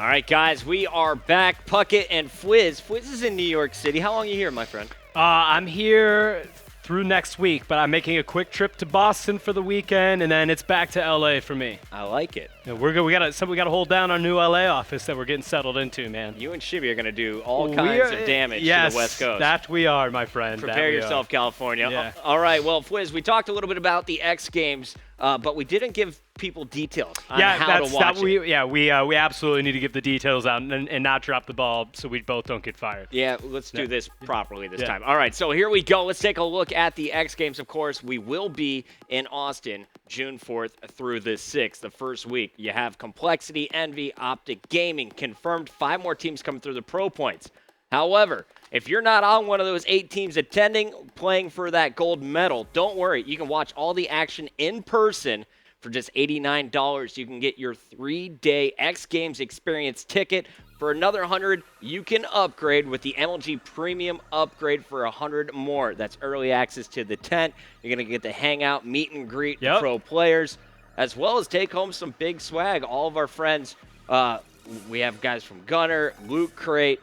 right, guys, we are back. Puckett and Fwiz. Fwiz is in New York City. How long are you here, my friend? I'm here through next week, but I'm making a quick trip to Boston for the weekend, and then it's back to LA for me. I like it. Yeah, we're good. We gotta hold down our new LA office that we're getting settled into, man. You and Shibby are going to do all kinds of damage to the West Coast. That we are, my friend. Prepare yourself, California. Yeah. All right, well, Fwiz, we talked a little bit about the X Games, but we didn't give people details on how to watch it. We absolutely need to give the details out and not drop the ball so we both don't get fired. Yeah, let's do this properly this time. All right, so here we go. Let's take a look at the X Games. Of course, we will be in Austin June 4th through the 6th, the first week. You have Complexity, Envy, Optic Gaming confirmed. 5 more teams coming through the Pro Points. However, if you're not on one of those 8 teams attending, playing for that gold medal, don't worry. You can watch all the action in person for just $89. You can get your 3-day X Games experience ticket. For another $100, you can upgrade with the MLG Premium upgrade for $100 more. That's early access to the tent. You're going to get to hang out, meet and greet pro players, as well as take home some big swag. All of our friends, we have guys from Gunner, Loot Crate,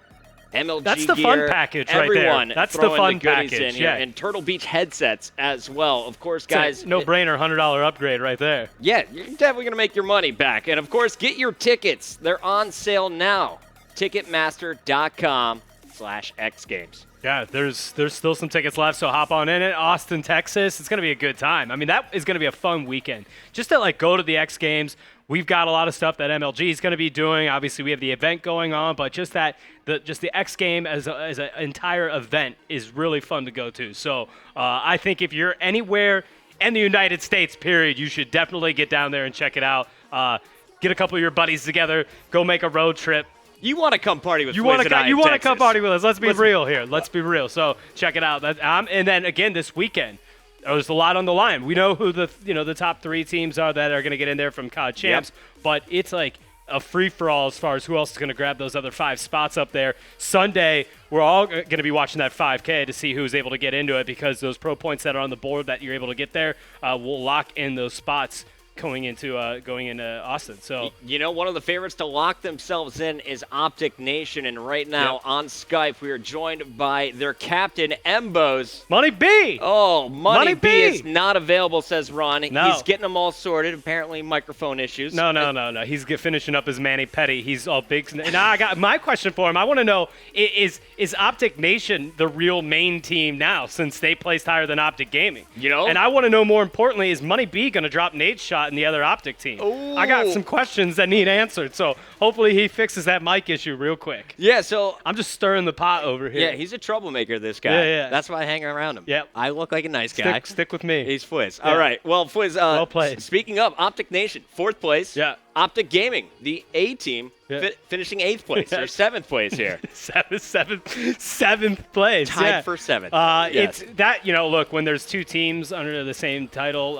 MLG That's the gear, fun package right everyone there. That's the throwing fun goodies package. in here. And Turtle Beach headsets as well. Of course, guys. No-brainer $100 upgrade right there. Yeah, you're definitely going to make your money back. And, of course, get your tickets. They're on sale now. Ticketmaster.com/xgames. Yeah, there's still some tickets left, so hop on in it. Austin, Texas, it's going to be a good time. I mean, that is going to be a fun weekend. Just to, go to the X Games. We've got a lot of stuff that MLG is going to be doing. Obviously, we have the event going on, but just the X Game as an entire event is really fun to go to. So I think if you're anywhere in the United States, period, you should definitely get down there and check it out. Get a couple of your buddies together, go make a road trip. You want to come party with You want to come party with us. Let's be real here. Yeah. Let's be real. So check it out. And then again this weekend, there's a lot on the line. We know who the top 3 teams are that are going to get in there from COD Champs, but it's like a free-for-all as far as who else is going to grab those other 5 spots up there. Sunday, we're all going to be watching that 5K to see who's able to get into it, because those pro points that are on the board that you're able to get there will lock in those spots going into Austin. So one of the favorites to lock themselves in is Optic Nation, and right now on Skype we are joined by their captain Embos. Money B. Oh, Money B is not available, says Ron. No. He's getting them all sorted. Apparently microphone issues. No. He's finishing up his Manny Petty. He's all big. Now I got my question for him. I want to know, is Optic Nation the real main team now, since they placed higher than Optic Gaming? And I want to know, more importantly, is Money B going to drop Nate's shot in the other Optic team? Ooh. I got some questions that need answered, so hopefully he fixes that mic issue real quick. Yeah, so I'm just stirring the pot over here. Yeah, he's a troublemaker, this guy. Yeah. That's why I hang around him. Yeah. I look like a nice guy. Stick with me. He's Fwiz. Yeah. All right. Well, Fwiz, well played. Speaking of Optic Nation, 4th place. Yeah. Optic Gaming, the A team, finishing 8th place or 7th place here. seventh place. Tied for 7th. It's that, look, when there's 2 teams under the same title,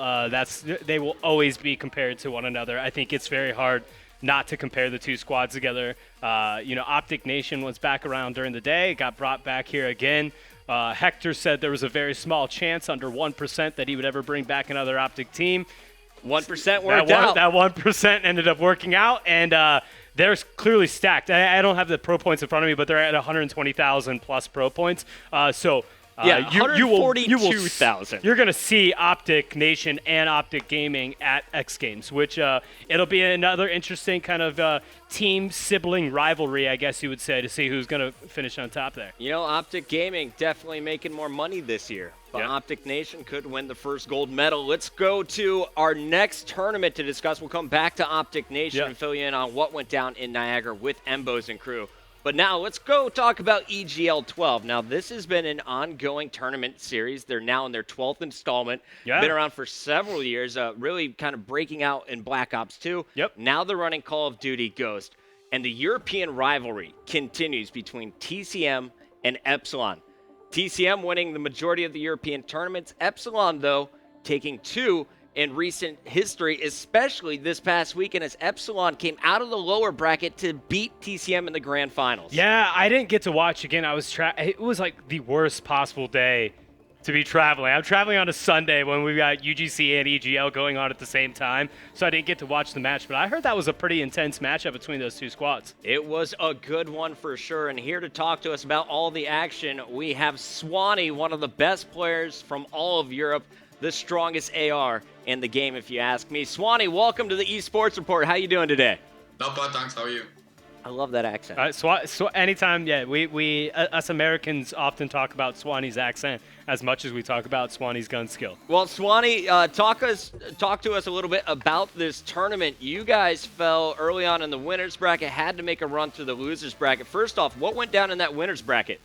they will always be compared to one another. I think it's very hard not to compare the 2 squads together. Optic Nation was back around during the day, got brought back here again. Hector said there was a very small chance, under 1%, that he would ever bring back another Optic team. 1% worked out. That 1% ended up working out, and they're clearly stacked. I don't have the pro points in front of me, but they're at 120,000 plus pro points. Yeah, 142,000. You're going to see Optic Nation and Optic Gaming at X Games, which it'll be another interesting kind of team sibling rivalry, I guess you would say, to see who's going to finish on top there. Optic Gaming definitely making more money this year. But Optic Nation could win the first gold medal. Let's go to our next tournament to discuss. We'll come back to Optic Nation and fill you in on what went down in Niagara with Embos and crew. But now let's go talk about EGL 12. Now, this has been an ongoing tournament series. They're now in their 12th installment. Been around for several years, really kind of breaking out in Black Ops 2. Now they're running Call of Duty Ghost. And the European rivalry continues between TCM and Epsilon. TCM winning the majority of the European tournaments. Epsilon, though, taking 2 in recent history, especially this past weekend, as Epsilon came out of the lower bracket to beat TCM in the grand finals. Yeah, I didn't get to watch again. It was like the worst possible day to be traveling. I'm traveling on a Sunday when we've got UGC and EGL going on at the same time, so I didn't get to watch the match. But I heard that was a pretty intense matchup between those two squads. It was a good one for sure. And here to talk to us about all the action, we have Swanny, one of the best players from all of Europe, the strongest AR in the game, if you ask me. Swanny, welcome to the eSports Report. How you doing today? Not bad, thanks. How are you? I love that accent. So anytime, yeah, we us Americans often talk about Swanny's accent as much as we talk about Swanny's gun skill. Well, Swanny, talk to us a little bit about this tournament. You guys fell early on in the winners bracket, had to make a run through the losers bracket. First off, what went down in that winners bracket?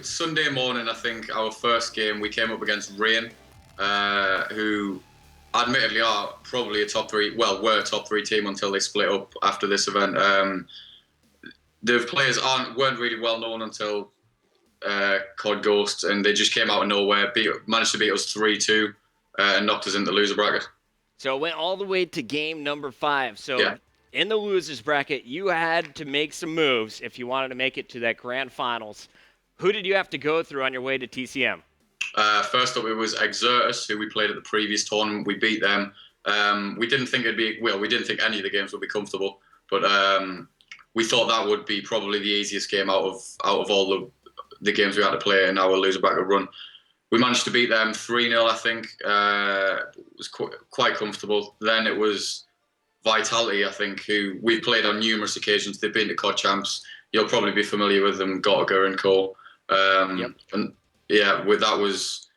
Sunday morning, I think our first game, we came up against Rain, who admittedly are probably a top three, well, were a top three team until they split up after this event. The players weren't really well known until COD Ghost, and they just came out of nowhere, managed to beat us 3-2, and knocked us into the loser bracket. So it went all the way to game number 5. So Yeah. in the losers bracket, you had to make some moves if you wanted to make it to that grand finals. Who did you have to go through on your way to TCM? First up, it was Exertus, who we played at the previous tournament. We beat them. We didn't think we didn't think any of the games would be comfortable, but we thought that would be probably the easiest game out of all the games we had to play in our loser bracket run. We managed to beat them 3-0, I think. It was quite comfortable. Then it was Vitality, I think, who we've played on numerous occasions. They've been to COD champs. You'll probably be familiar with them, Gottega and co. Yep. And yeah, that was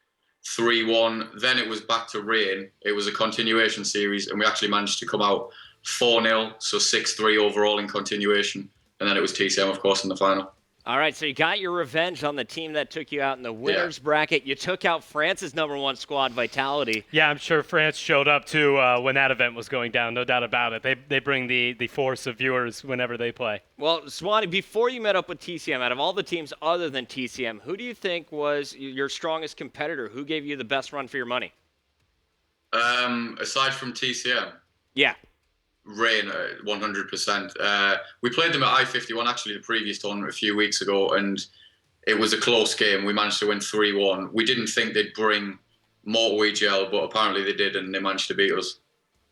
3-1. Then it was back to Rain. It was a continuation series, and we actually managed to come out 4-0, so 6-3 overall in continuation. And then it was TCM, of course, in the final. All right, so you got your revenge on the team that took you out in the winners bracket. You took out France's #1 squad, Vitality. Yeah, I'm sure France showed up too when that event was going down, no doubt about it. They bring the force of viewers whenever they play. Well, Swanny, before you met up with TCM, out of all the teams other than TCM, who do you think was your strongest competitor? Who gave you the best run for your money? Aside from TCM? Yeah. Rain, 100%. We played them at I-51, actually, the previous tournament a few weeks ago, and it was a close game. We managed to win 3-1. We didn't think they'd bring more to EGL, but apparently they did, and they managed to beat us.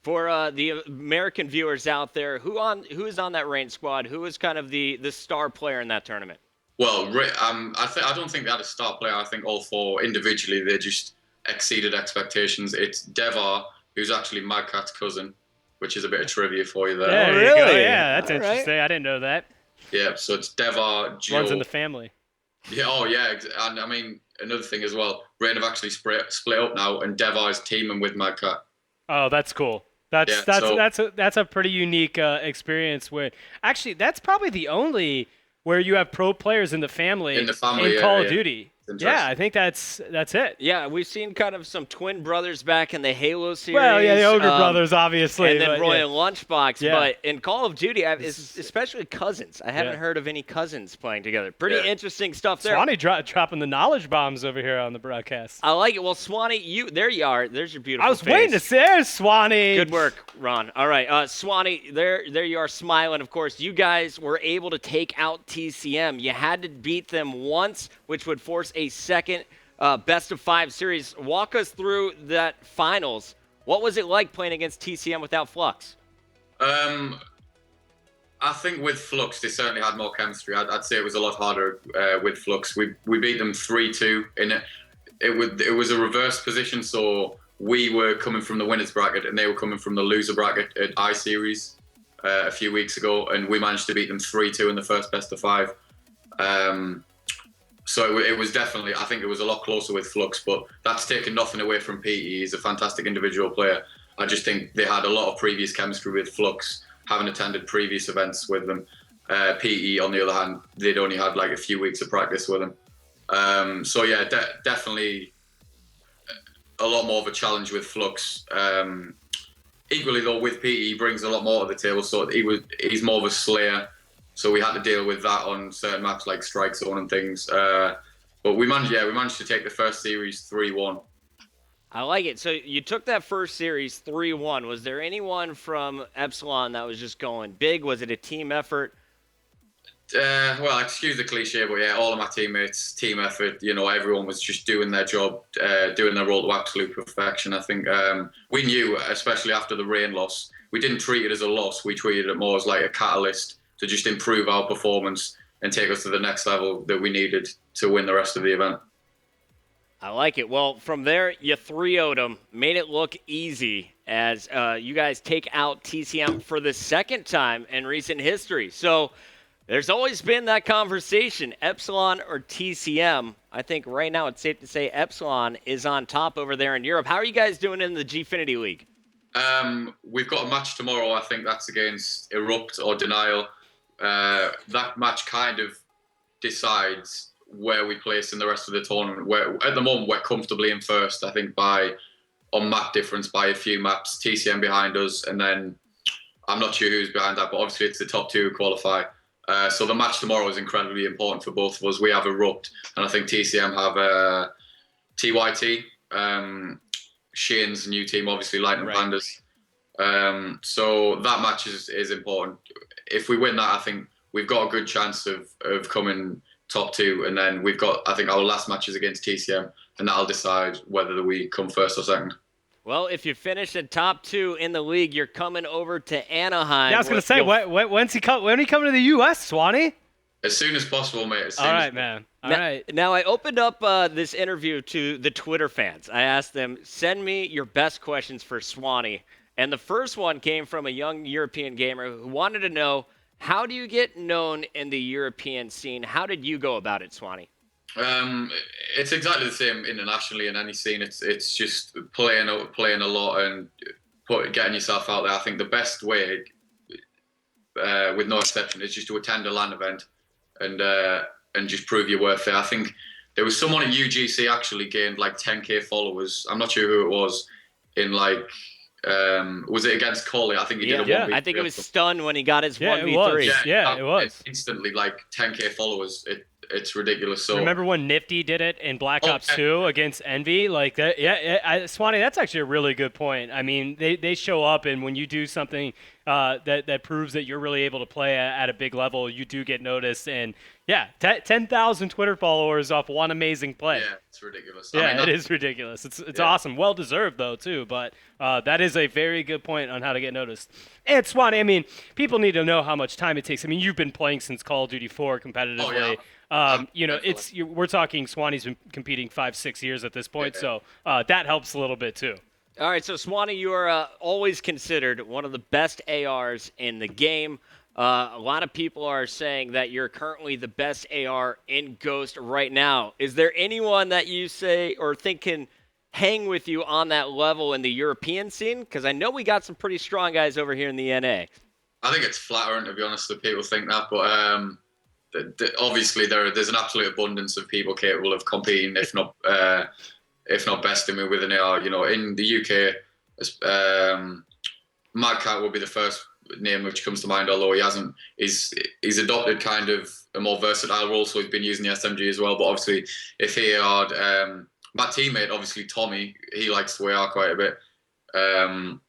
For the American viewers out there, who is on that Rain squad? Who is kind of the star player in that tournament? Well, I don't think they had a star player. I think all four individually, they just exceeded expectations. It's Devar, who's actually Magcat's cousin, which is a bit of trivia for you there. Yeah, Oh, there you go. really? Yeah, that's All interesting. I didn't know that. Yeah, so it's Devar, Joe. Runs in the family. Yeah, oh yeah, and I mean another thing as well. Rain have actually split up now, and Devar is teaming with Magcat. Oh, that's cool. That's a pretty unique experience. Actually, that's probably the only where you have pro players in the family in Call of Duty. Yeah, I think that's it. Yeah, we've seen kind of some twin brothers back in the Halo series. Well, yeah, the Ogre brothers, obviously. And then Roy yeah. and Lunchbox. Yeah. But in Call of Duty, especially cousins. I haven't heard of any cousins playing together. Pretty interesting stuff there. Swanny dropping the knowledge bombs over here on the broadcast. I like it. Well, Swanny, there you are. There's your beautiful I was face. waiting to see. There's Swanny. Good work, Ron. All right, Swanny, there you are smiling. Of course, you guys were able to take out TCM. You had to beat them once, which would force a second best-of-5 series. Walk us through that finals. What was it like playing against TCM without Flux? I think with Flux, they certainly had more chemistry. I'd say it was a lot harder with Flux. We beat them 3-2. It was a reverse position, so we were coming from the winners bracket and they were coming from the loser bracket at I-Series a few weeks ago, and we managed to beat them 3-2 in the first best-of-5. So it was definitely, I think it was a lot closer with Flux, but that's taken nothing away from Petey. He's a fantastic individual player. I just think they had a lot of previous chemistry with Flux, having attended previous events with them. Petey, on the other hand, they'd only had like a few weeks of practice with him. So yeah, definitely a lot more of a challenge with Flux. Equally though, with Petey, he brings a lot more to the table, so he's more of a slayer. So we had to deal with that on certain maps like Strike Zone and things. But we managed to take the first series 3-1. I like it. So you took that first series 3-1. Was there anyone from Epsilon that was just going big? Was it a team effort? Well, excuse the cliche, but yeah, all of my teammates, team effort, everyone was just doing their job, doing their role to absolute perfection. I think we knew, especially after the rain loss, we didn't treat it as a loss. We treated it more as like a catalyst to just improve our performance and take us to the next level that we needed to win the rest of the event. I like it. Well, from there, you 3-0'd them, made it look easy as you guys take out TCM for the second time in recent history. So there's always been that conversation, Epsilon or TCM. I think right now it's safe to say Epsilon is on top over there in Europe. How are you guys doing in the Gfinity League? We've got a match tomorrow. I think that's against Erupt or Denial. That match kind of decides where we place in the rest of the tournament. At the moment, we're comfortably in first, I think, on map difference by a few maps. TCM behind us, and then I'm not sure who's behind that, but obviously it's the top two who qualify. So the match tomorrow is incredibly important for both of us. We have Erupt, and I think TCM have TYT, Shane's new team, obviously Lightning Pandas. So that match is important. If we win that, I think we've got a good chance of coming top two, and then we've got, I think, our last match is against TCM, and that'll decide whether we come first or second. Well, if you finish in top two in the league, you're coming over to Anaheim. Yeah, I was going to say, when he coming to the U.S., Swanny? As soon as possible, mate. All right, man. All right. Now, I opened up this interview to the Twitter fans. I asked them, send me your best questions for Swanny. And the first one came from a young European gamer who wanted to know, how do you get known in the European scene? How did you go about it, Swanny? It's exactly the same internationally in any scene. It's just playing a lot and getting yourself out there. I think the best way, with no exception, is just to attend a LAN event and just prove your worth there. I think there was someone at UGC actually gained like 10k followers. I'm not sure who it was. In like, was it against Coley? I think he did a 1v3. I think it was Stun when he got his 1v3. It was. Instantly like 10k followers. It's ridiculous. So remember when Nifty did it in Black Ops 2 against Envy? Like that, Swanny, that's actually a really good point. I mean, they show up, and when you do something that proves that you're really able to play at a big level, you do get noticed. And 10,000 Twitter followers off one amazing play. Yeah, it's ridiculous. It is ridiculous. It's awesome. Well deserved though too. But that is a very good point on how to get noticed. And Swanny, I mean, people need to know how much time it takes. I mean, you've been playing since Call of Duty 4 competitively. Oh, yeah. We're talking Swanny's been competing 5-6 years at this point, so that helps a little bit too. All right, so Swanny, you are always considered one of the best ARs in the game. A lot of people are saying that you're currently the best AR in Ghost right now. Is there anyone that you say or think can hang with you on that level in the European scene? Because I know we got some pretty strong guys over here in the NA. I think it's flattering, to be honest, that people think that, but obviously there's an absolute abundance of people capable of competing, if not besting me with an AR. In the UK, Mad Cat would be the first name which comes to mind, although he's adopted kind of a more versatile role, so he's been using the SMG as well. But obviously, if he AR'd, my teammate, obviously Tommy, he likes to AR quite a bit. And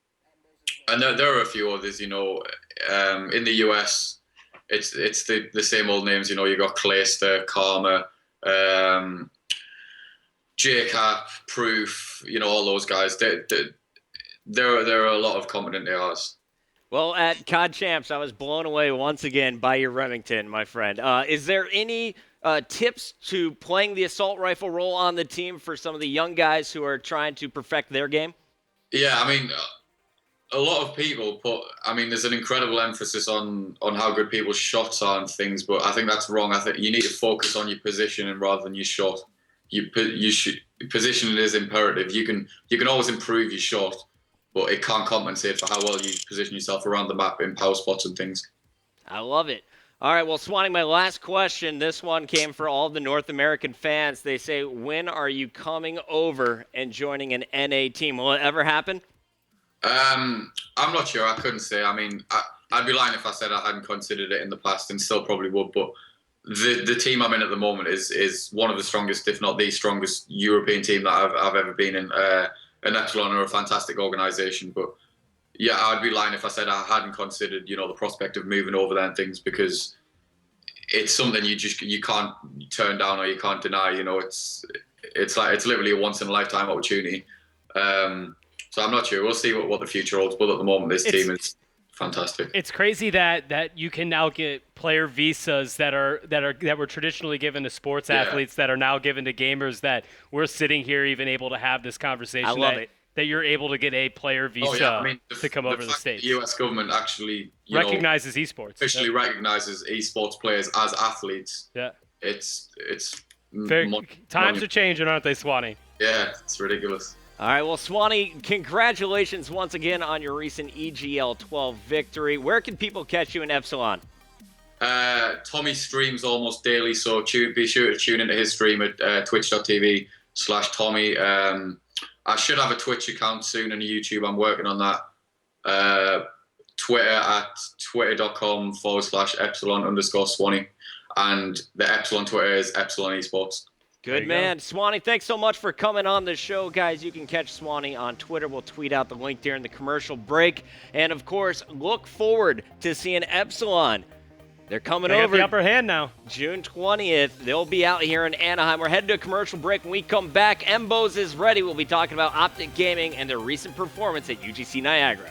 there are a few others, in the US. It's the same old names, you got Clayster, Karma, JCap, Proof, all those guys. There are a lot of competent ARs. Well, at COD Champs, I was blown away once again by your Remington, my friend. Is there any tips to playing the assault rifle role on the team for some of the young guys who are trying to perfect their game? Yeah, I mean, a lot of people there's an incredible emphasis on how good people's shots are and things, but I think that's wrong. I think you need to focus on your positioning rather than your shot. Positioning is imperative. You can always improve your shot, but it can't compensate for how well you position yourself around the map in power spots and things. I love it. All right, well, Swanny, my last question. This one came for all the North American fans. They say, when are you coming over and joining an NA team? Will it ever happen? I'm not sure. I couldn't say. I mean, I'd be lying if I said I hadn't considered it in the past, and still probably would. But the team I'm in at the moment is one of the strongest, if not the strongest, European team that I've ever been in. And Epsilon are a fantastic organisation. But yeah, I'd be lying if I said I hadn't considered, the prospect of moving over there and things, because it's something you can't turn down or you can't deny. You know, it's literally a once in a lifetime opportunity. So I'm not sure. We'll see what the future holds. But at the moment, this team is fantastic. It's crazy that you can now get player visas that were traditionally given to sports athletes that are now given to gamers, that we're sitting here even able to have this conversation. I love it. That you're able to get a player visa to come over the States. The U.S. government actually recognizes esports. Officially recognizes esports players as athletes. Yeah. It's times are changing, aren't they, Swanny? Yeah, it's ridiculous. All right, well, Swanny, congratulations once again on your recent EGL 12 victory. Where can people catch you in Epsilon? Tommy streams almost daily, so be sure to tune into his stream at twitch.tv/Tommy. I should have a Twitch account soon and a YouTube. I'm working on that. Twitter at twitter.com/Epsilon_Swanny. And the Epsilon Twitter is Epsilon Esports. Good man. Swanny, thanks so much for coming on the show, guys. You can catch Swanny on Twitter. We'll tweet out the link during the commercial break. And, of course, look forward to seeing Epsilon. They're coming over. The upper hand now. June 20th. They'll be out here in Anaheim. We're heading to a commercial break. When we come back, Mbos is ready. We'll be talking about Optic Gaming and their recent performance at UGC Niagara.